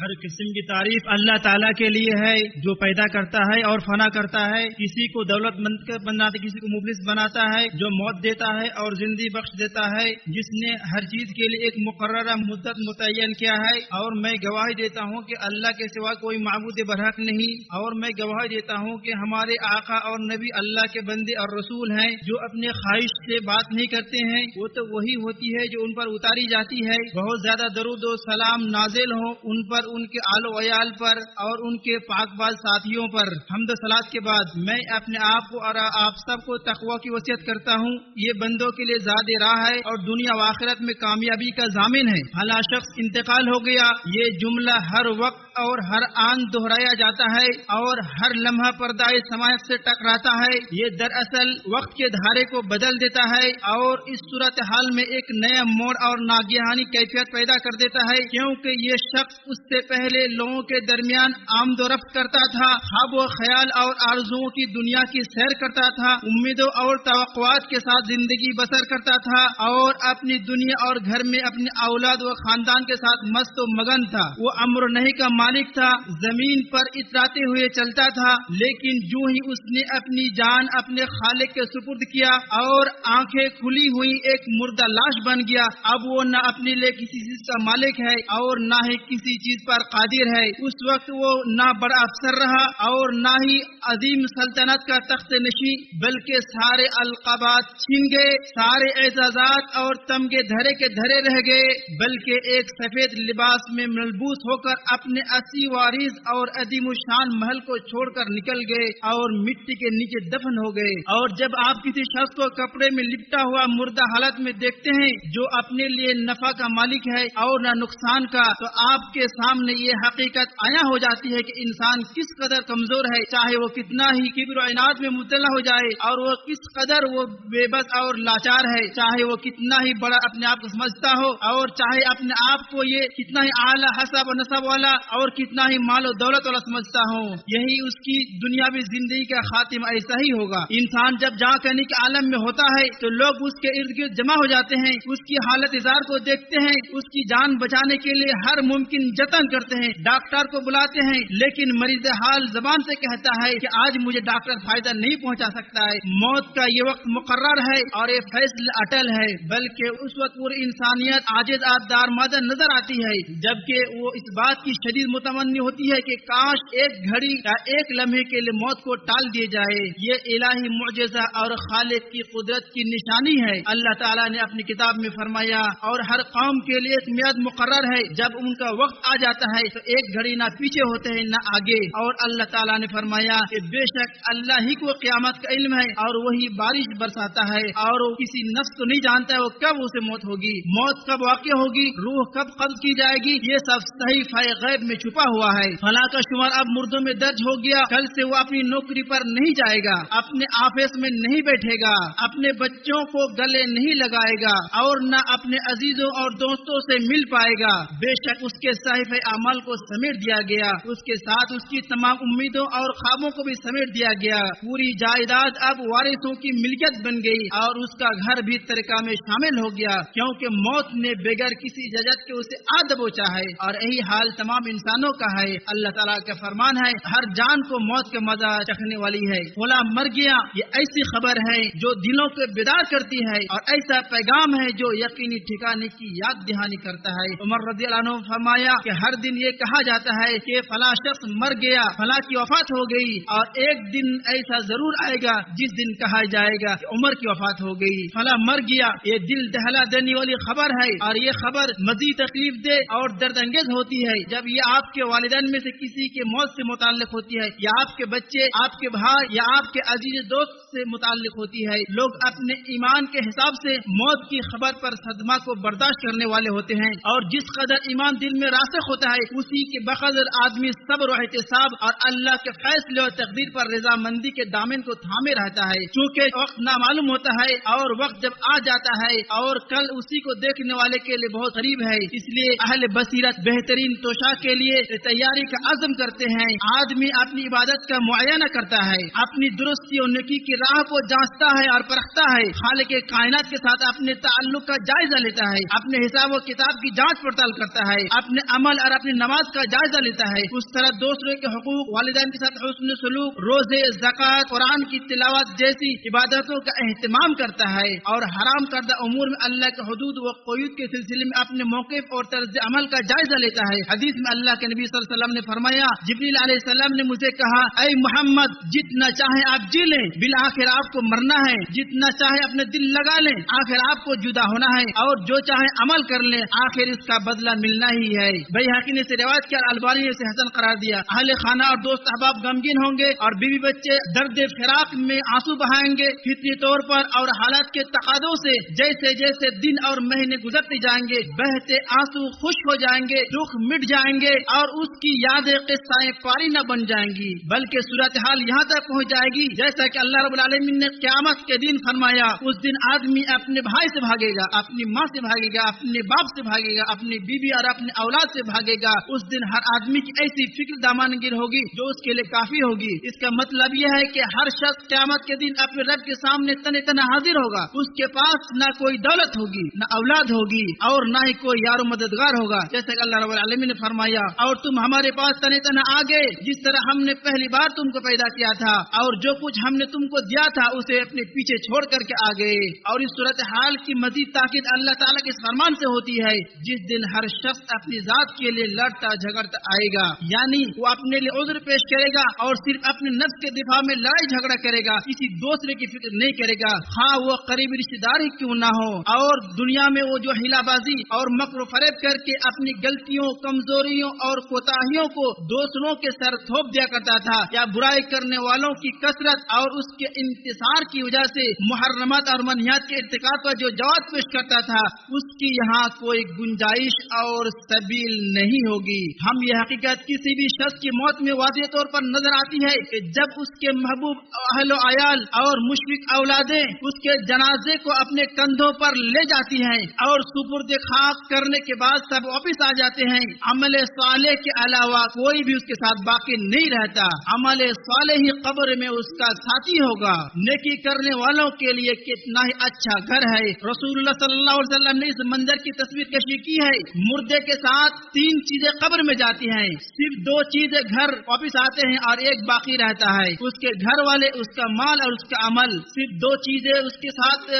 ہر قسم کی تعریف اللہ تعالیٰ کے لیے ہے جو پیدا کرتا ہے اور فنا کرتا ہے، کسی کو دولت مند بناتا ہے، کسی کو مفلس بناتا ہے، جو موت دیتا ہے اور زندگی بخش دیتا ہے، جس نے ہر چیز کے لیے ایک مقررہ مدت متعین کیا ہے۔ اور میں گواہی دیتا ہوں کہ اللہ کے سوا کوئی معبود برحق نہیں، اور میں گواہی دیتا ہوں کہ ہمارے آقا اور نبی اللہ کے بندے اور رسول ہیں۔ جو اپنے خواہش سے بات نہیں کرتے ہیں وہ تو وہی ہوتی ہے جو ان پر اتاری جاتی ہے۔ بہت زیادہ درود و سلام نازل ہو ان پر، ان کے آل و عیال پر اور ان کے پاک باز ساتھیوں پر۔ حمد و صلات کے بعد میں اپنے آپ کو اور آپ سب کو تقوی کی وصیت کرتا ہوں۔ یہ بندوں کے لیے زاد راہ ہے اور دنیا و آخرت میں کامیابی کا ضامن ہے۔ فلاں شخص انتقال ہو گیا، یہ جملہ ہر وقت اور ہر آن دہرایا جاتا ہے اور ہر لمحہ پردائے سماعت سے ٹکراتا ہے۔ یہ دراصل وقت کے دھارے کو بدل دیتا ہے اور اس صورتحال میں ایک نیا موڑ اور ناگہانی کیفیت پیدا کر دیتا ہے، کیونکہ یہ شخص اس سے پہلے لوگوں کے درمیان آمد و رفت کرتا تھا، خواب و خیال اور آرزوؤں کی دنیا کی سیر کرتا تھا، امیدوں اور توقعات کے ساتھ زندگی بسر کرتا تھا اور اپنی دنیا اور گھر میں اپنے اولاد و خاندان کے ساتھ مست و مگن تھا۔ وہ امر و نہی کا مالک تھا، زمین پر اتراتے ہوئے چلتا تھا، لیکن جو ہی اس نے اپنی جان اپنے خالق کے سپرد کیا اور آنکھیں کھلی ہوئی ایک مردہ لاش بن گیا، اب وہ نہ اپنے لیے کسی چیز کا مالک ہے اور نہ ہی کسی چیز پر قادر ہے۔ اس وقت وہ نہ بڑا افسر رہا اور نہ ہی عظیم سلطنت کا تخت نشین، بلکہ سارے القابات چھن گئے، سارے اعزازات اور تمغے دھرے کے دھرے رہ گئے، بلکہ ایک سفید لباس میں ملبوس ہو کر اپنے اسی وارث اور عظیم الشان محل کو چھوڑ کر نکل گئے اور مٹی کے نیچے دفن ہو گئے۔ اور جب آپ کسی شخص کو کپڑے میں لپٹا ہوا مردہ حالت میں دیکھتے ہیں جو اپنے لیے نفع کا مالک ہے اور نہ نقصان کا، تو آپ کے سامنے یہ حقیقت عیاں ہو جاتی ہے کہ انسان کس قدر کمزور ہے، چاہے وہ کتنا ہی کبر و عناد میں مبتلا ہو جائے، اور وہ کس قدر وہ بے بس اور لاچار ہے، چاہے وہ کتنا ہی بڑا اپنے آپ کو سمجھتا ہو اور چاہے اپنے آپ کو یہ کتنا ہی اعلیٰ حسب و نسب والا اور کتنا ہی مال و دولت والا سمجھتا ہو۔ یہی اس کی دنیاوی زندگی کا خاتمہ ایسا ہی ہوگا۔ انسان جب جہاں کہنے کے عالم میں ہوتا ہے تو لوگ اس کے ارد گرد جمع ہو جاتے ہیں، اس کی حالت اظہار کو دیکھتے ہیں، اس کی جان بچانے کے لیے ہر ممکن جتن کرتے ہیں، ڈاکٹر کو بلاتے ہیں، لیکن مریض حال زبان سے کہتا ہے کہ آج مجھے ڈاکٹر فائدہ نہیں پہنچا سکتا ہے۔ موت کا یہ وقت مقرر ہے اور یہ فیصلہ اٹل ہے، بلکہ اس وقت پوری انسانیت عاجز دار مادہ نظر آتی ہے، جبکہ وہ اس بات کی شدید متمنی ہوتی ہے کہ کاش ایک گھڑی یا ایک لمحے کے لیے موت کو ٹال دیے جائے۔ یہ الہی معجزہ اور خالق کی قدرت کی نشانی ہے۔ اللہ تعالیٰ نے اپنی کتاب میں فرمایا، اور ہر قوم کے لیے ایک میعاد مقرر ہے، جب ان کا وقت آ جاتا ہے تو ایک گھڑی نہ پیچھے ہوتے ہیں نہ آگے۔ اور اللہ تعالیٰ نے فرمایا کہ بے شک اللہ ہی کو قیامت کا علم ہے اور وہی بارش برساتا ہے، اور وہ کسی نفس کو نہیں جانتا ہے وہ کب اسے موت ہوگی، موت کب واقع ہوگی، روح کب قبض کی جائے گی، یہ سب صحیفہ غیب میں چھپا ہوا ہے۔ فلاں کا شمار اب مردوں میں درج ہو گیا، کل سے وہ اپنی نوکری پر نہیں جائے گا، اپنے آفس میں نہیں بیٹھے گا، اپنے بچوں کو گلے نہیں لگائے گا اور نہ اپنے عزیزوں اور دوستوں سے مل پائے گا۔ بے شک اس کے صحیفہ اعمال کو سمیٹ دیا گیا، اس کے ساتھ اس کی تمام امیدوں اور خوابوں کو بھی سمیٹ دیا گیا۔ پوری جائیداد اب وارثوں کی ملکیت بن گئی اور اس کا گھر بھی ترکہ میں شامل ہو گیا، کیونکہ موت نے بغیر کسی اجازت کے اسے آ دبوچا ہے، اور یہی حال تمام انسانوں کا ہے۔ اللہ تعالیٰ کا فرمان ہے، ہر جان کو موت کا مزہ چکھنے والی ہے۔ فلاں مر گیا، یہ ایسی خبر ہے جو دلوں کو بیدار کرتی ہے اور ایسا پیغام ہے جو یقینی ٹھکانے کی یاد دہانی کرتا ہے۔ عمر رضی اللہ عنہ فرمایا کہ ہر دن یہ کہا جاتا ہے کہ فلاں شخص مر گیا، فلاں کی وفات ہو گئی، اور ایک دن ایسا ضرور آئے گا جس دن کہا جائے گا کہ عمر کی وفات ہو گئی، فلاں مر گیا۔ یہ دل دہلا دینے والی خبر ہے، اور یہ خبر مزید تکلیف دہ اور درد انگیز ہوتی ہے جب یہ آپ کے والدین میں سے کسی کے موت سے متعلق ہوتی ہے، یا آپ کے بچے، آپ کے بھائی یا آپ کے عزیز دوست سے متعلق ہوتی ہے۔ لوگ اپنے ایمان کے حساب سے موت کی خبر پر صدمہ کو برداشت کرنے والے ہوتے ہیں، اور جس قدر ایمان دل میں راسخ ہوتا ہے اسی کے بقدر آدمی صبر و احتساب اور اللہ کے فیصلے اور تقدیر پر رضامندی کے دامن کو تھامے رہتا ہے۔ چونکہ وقت نامعلوم ہوتا ہے اور وقت جب آ جاتا ہے اور کل اسی کو دیکھنے والے کے لیے بہت قریب ہے، اس لیے اہل بصیرت بہترین توشہ کے لیے تیاری کا عزم کرتے ہیں۔ آدمی اپنی عبادت کا معائنہ کرتا ہے، اپنی درستی اور نیکی کی راہ کو جانچتا ہے اور پرکھتا ہے، خالق کائنات کے ساتھ اپنے تعلق کا جائزہ لیتا ہے، اپنے حساب و کتاب کی جانچ پڑتال کرتا ہے، اپنے عمل اور اپنی نماز کا جائزہ لیتا ہے، اس طرح دوسروں کے حقوق، والدین کے ساتھ حسن سلوک، روزے، زکوٰۃ، قرآن کی تلاوت جیسی عبادتوں کا اہتمام کرتا ہے، اور حرام کردہ امور میں اللہ کے حدود و قیود کے سلسلے میں اپنے موقف اور طرز عمل کا جائزہ لیتا ہے۔ حدیث میں اللہ کے نبی صلی اللہ علیہ وسلم نے فرمایا، جبریل علیہ السلام نے مجھے کہا، اے محمد، جتنا چاہے آپ جی لیں، بالآخر آپ کو مرنا ہے، جتنا چاہے اپنے دل لگا لیں، آخر آپ کو جدا ہونا ہے، اور جو چاہے عمل کر لیں، آخر اس کا بدلہ ملنا ہی ہے۔ بیہقی نے اسے روایت کیا، البانی نے اسے حسن قرار دیا۔ اہل خانہ اور دوست احباب غمگین ہوں گے، اور بیوی بچے درد فراق میں آنسو بہائیں گے، فطری طور پر اور حالات کے تقاضوں سے جیسے جیسے دن اور مہینے گزرتے جائیں گے، بہتے آنسو خشک ہو جائیں گے، دکھ مٹ جائیں گے، اور اس کی یادیں قصہ پاری نہ بن جائیں گی، بلکہ صورتحال یہاں تک پہنچ جائے گی جیسا کہ اللہ رب العالمین نے قیامت کے دن فرمایا، اس دن آدمی اپنے بھائی سے بھاگے گا، اپنی ماں سے بھاگے گا، اپنے باپ سے بھاگے گا، اپنی بیوی اور اپنے اولاد سے بھاگے گا۔ اس دن ہر آدمی کی ایسی فکر دامانگیر ہوگی جو اس کے لیے کافی ہوگی۔ اس کا مطلب یہ ہے کہ ہر شخص قیامت کے دن اپنے رب کے سامنے تن تنہا حاضر ہوگا، اس کے پاس نہ کوئی دولت ہوگی، نہ اولاد ہوگی، اور نہ ہی کوئی یار و مددگار ہوگا، جیسا کہ اللہ رب العالمین نے فرمایا، اور تم ہمارے پاس تن تنہا آ گئے جس طرح ہم نے پہلی بار تم کو پیدا کیا تھا، اور جو کچھ ہم نے تم کو دیا تھا اسے اپنے پیچھے چھوڑ کر کے آ گئے۔ اور اس صورتحال کی مزید تاکید اللہ تعالیٰ کے اس فرمان سے ہوتی ہے، جس دن ہر شخص اپنی ذات کے لیے لڑتا جھگڑتا آئے گا، یعنی وہ اپنے لیے عذر پیش کرے گا اور صرف اپنے نفس کے دفاع میں لڑائی جھگڑا کرے گا، کسی دوسرے کی فکر نہیں کرے گا، ہاں وہ قریبی رشتے دار ہی کیوں نہ ہو۔ اور دنیا میں وہ جو ہیلا بازی اور مکر و فریب کر کے اپنی غلطیوں، کمزوریوں اور کوتاہیوں کو دوسروں کے سر تھوپ دیا کرتا تھا، یا برائی کرنے والوں کی کثرت اور اس کے انتصار کی وجہ سے محرمات اور منہیات کے ارتکاب پر جو جواب پیش کرتا تھا، اس کی یہاں کوئی گنجائش اور سبیل نہیں ہوگی۔ ہم یہ حقیقت کسی بھی شخص کی موت میں واضح طور پر نظر آتی ہے کہ جب اس کے محبوب اہل و عیال اور مشفق اولادیں اس کے جنازے کو اپنے کندھوں پر لے جاتی ہیں اور سپرد خاک کرنے کے بعد سب واپس آ جاتے ہیں، عمل صالح کے علاوہ کوئی بھی اس کے ساتھ باقی نہیں رہتا۔ عمل صالح ہی قبر میں اس کا ساتھی ہوگا۔ نیکی کرنے والوں کے لیے کتنا ہی اچھا گھر ہے۔ رسول اللہ صلی اللہ علیہ وسلم نے اس منظر کی تصویر کشی کی ہے، مردے کے ساتھ 3 چیزیں قبر میں جاتی ہیں، صرف 2 چیزیں گھر واپس آتے ہیں اور ایک باقی رہتا ہے، اس کے گھر والے، اس کا مال اور اس کا عمل۔ صرف 2 چیزیں اس کے ساتھ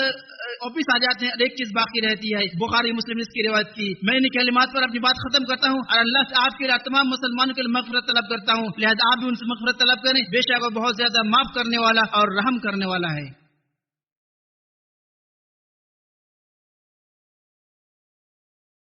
واپس آ جاتے ہیں اور ایک چیز باقی رہتی ہے۔ بخاری مسلم نے اس کی روایت کی۔ میں ان کلمات پر اپنی بات ختم کرتا ہوں اور اللہ سے آپ کے لیے تمام مسلمانوں کے لیے مغفرت طلب کرتا ہوں، لہذا آپ بھی ان سے مغفرت طلب کریں، بے شک وہ بہت زیادہ معاف کرنے والا اور رحم کرنے والا ہے۔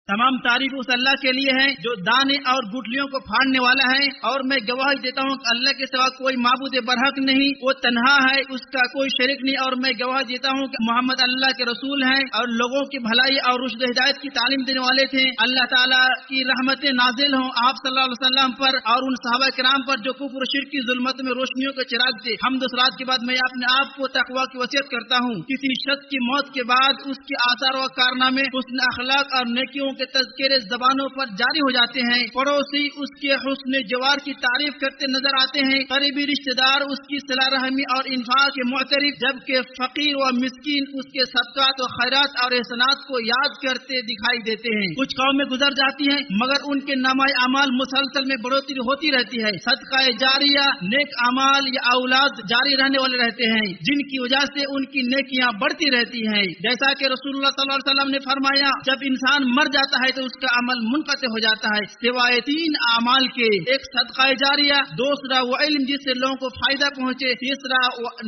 تمام تعریف اس اللہ کے لیے ہے جو دانے اور گٹلیوں کو پھاڑنے والا ہے، اور میں گواہی دیتا ہوں کہ اللہ کے سوا کوئی معبود برحق نہیں، وہ تنہا ہے، اس کا کوئی شریک نہیں، اور میں گواہی دیتا ہوں کہ محمد اللہ کے رسول ہیں اور لوگوں کی بھلائی اور رشد و ہدایت کی تعلیم دینے والے تھے۔ اللہ تعالیٰ کی رحمتیں نازل ہوں آپ صلی اللہ علیہ وسلم پر اور ان صحابہ کرام پر جو کفر و شرک کی ظلمت میں روشنیوں کے چراغ تھے۔ حمد و ثناء کے بعد میں اپنے آپ کو تقویٰ کی وصیت کرتا ہوں۔ کسی شخص کی موت کے بعد اس کے آثار و کارنامے حسن اخلاق اور نیکیوں کے تذکرے زبانوں پر جاری ہو جاتے ہیں، پڑوسی اس کے حسن جوار کی تعریف کرتے نظر آتے ہیں، قریبی رشتہ دار اس کی صلہ رحمی اور انفاق کے معترف، جبکہ فقیر و مسکین اس کے صدقات و خیرات اور احسانات کو یاد کرتے دکھائی دیتے ہیں۔ کچھ قومیں گزر جاتی ہیں مگر ان کے نامہ اعمال مسلسل میں بڑھوتری ہوتی رہتی ہے، صدقہ جاریہ، نیک اعمال یا اولاد جاری رہنے والے رہتے ہیں، جن کی وجہ سے ان کی نیکیاں بڑھتی رہتی ہیں۔ جیسا کہ رسول اللہ صلی اللہ علیہ وسلم نے فرمایا، جب انسان مر جاتا ہے تو اس کا عمل منقطع ہو جاتا ہے سوائے 3 اعمال کے، ایک صدقہ جاریہ، دوسرا وہ علم جس سے لوگوں کو فائدہ پہنچے، تیسرا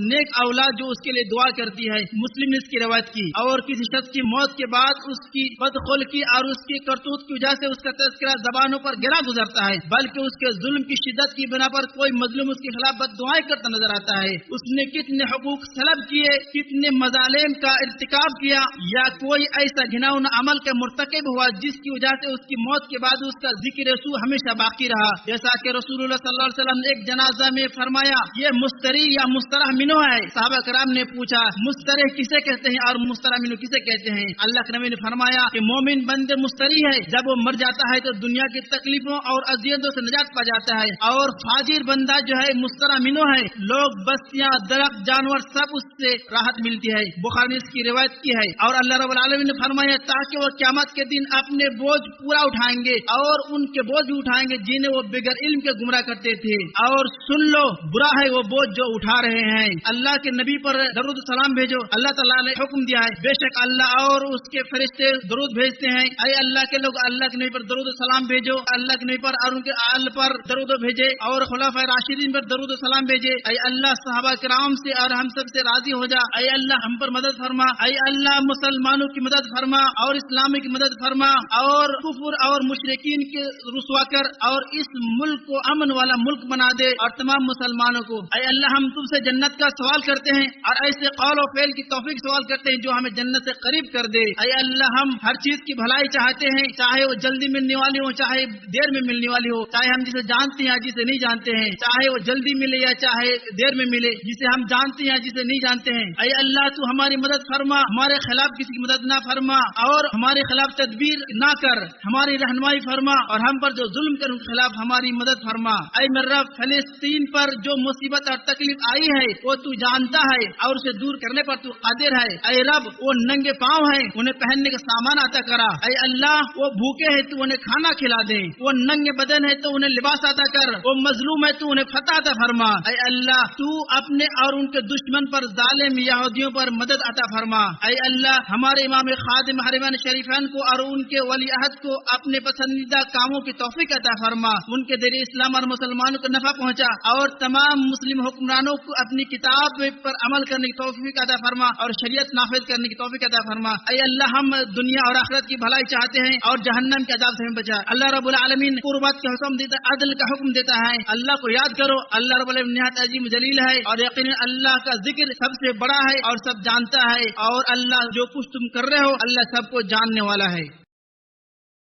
نیک اولاد جو اس کے لیے دعا کرتی ہے۔ مسلم نے اس کی روایت کی۔ اور کسی شخص کی موت کے بعد اس کی بدخلقی اور اس کی کرتوت کی وجہ سے اس کا تذکرہ زبانوں پر گرا گزرتا ہے، بلکہ اس کے ظلم کی شدت کی بنا پر کوئی مظلوم اس کے خلاف بد دعائیں کرتا نظر آتا ہے۔ اس نے کتنے حقوق سلب کیے، کتنے مظالم کا ارتکاب کیا، یا کوئی ایسا گھناؤنا عمل کا مرتکب ہوا جس کی وجہ سے اس کی موت کے بعد اس کا ذکر سو ہمیشہ باقی رہا۔ جیسا کہ رسول اللہ صلی اللہ علیہ وسلم نے ایک جنازہ میں فرمایا، یہ مستری یا مسترح منو ہے۔ صحابہ کرام نے پوچھا، مسترح کسے کہتے ہیں اور مسترح منو کسے کہتے ہیں؟ اللہ کے نبی نے فرمایا کہ مومن بندے مستری ہے، جب وہ مر جاتا ہے تو دنیا کی تکلیفوں اور اذیتوں سے نجات پا جاتا ہے، اور فاجر بندہ جو ہے مسترح منو ہے، لوگ، بستیاں، درخت، جانور سب اس سے راحت ملتی ہے۔ بخاری نے اس کی روایت کی ہے۔ اور اللہ رب العالمین نے فرمایا، تاکہ وہ قیامت کے دن اپنے بوجھ پورا اٹھائیں گے اور ان کے بوجھ بھی اٹھائیں گے جنہیں وہ بغیر علم کے گمراہ کرتے تھے. اور سن لو برا ہے وہ بوجھ جو اٹھا رہے ہیں. اللہ کے نبی پر درود السلام بھیجو. اللہ تعالیٰ نے حکم دیا ہے, بے شک اللہ اور اس کے فرشتے درود بھیجتے ہیں. اے اللہ کے لوگ اللہ کے نبی پر درود السلام بھیجو. اللہ کے نبی پر اور ان کے آل پر درود بھیجے اور خلفائے راشدین پر درود السلام بھیجے. اے اللہ صحابہ کرام سے اور ہم سب سے راضی ہو جا. اے اللہ ہم پر مدد فرما. اے اللہ مسلمانوں کی مدد فرما اور اسلام کی مدد فرما اور کفر اور مشرکین کے رسوا کر اور اس ملک کو امن والا ملک بنا دے اور تمام مسلمانوں کو. اے اللہ ہم تم سے جنت کا سوال کرتے ہیں اور ایسے قول و فعل کی توفیق سوال کرتے ہیں جو ہمیں جنت سے قریب کر دے. اے اللہ ہم ہر چیز کی بھلائی چاہتے ہیں, چاہے وہ جلدی ملنے والی ہو چاہے دیر میں ملنے والی ہو, چاہے ہم جسے جانتے ہیں یا جسے نہیں جانتے ہیں, چاہے وہ جلدی ملے یا چاہے دیر میں ملے, جسے ہم جانتے ہیں یا جسے نہیں جانتے ہیں. اے اللہ تو ہماری مدد فرما, ہمارے خلاف کسی کی مدد نہ فرما اور ہمارے خلاف تدبیر نہ کر, ہماری رہنمائی فرما اور ہم پر جو ظلم کر ان کے خلاف ہماری مدد فرما. اے میرے رب فلسطین پر جو مصیبت اور تکلیف آئی ہے وہ تو جانتا ہے اور اسے دور کرنے پر تو قادر ہے. اے رب وہ ننگے پاؤں ہیں انہیں پہننے کا سامان عطا کرا. اے اللہ وہ بھوکے ہیں تو انہیں کھانا کھلا دے, وہ ننگے بدن ہے تو انہیں لباس عطا کر, وہ مظلوم ہے تو انہیں فتح عطا فرما. اے اللہ تو اپنے اور ان کے دشمن پر ظالم یہودیوں پر مدد عطا فرما. اے اللہ ہمارے امام خادم حرمین شریفین کو اور ان کے ولی عہد کو اپنے پسندیدہ کاموں کی توفیق عطا فرما. ان کے ذریعے اسلام اور مسلمانوں کو نفع پہنچا اور تمام مسلم حکمرانوں کو اپنی کتاب پر عمل کرنے کی توفیق عطا فرما اور شریعت نافذ کرنے کی توفیق عطا فرما. اے اللہ ہم دنیا اور آخرت کی بھلائی چاہتے ہیں اور جہنم کے عذاب سے ہمیں بچا. اللہ رب العالمین قربت کا حکم دیتا, عدل کا حکم دیتا ہے. اللہ کو یاد کرو, اللہ رب العالمین نہایت عظیم جلیل ہے اور یقینا اللہ کا ذکر سب سے بڑا ہے اور سب جانتا ہے, اور اللہ جو کچھ تم کر رہے ہو اللہ سب کو جاننے والا ہے.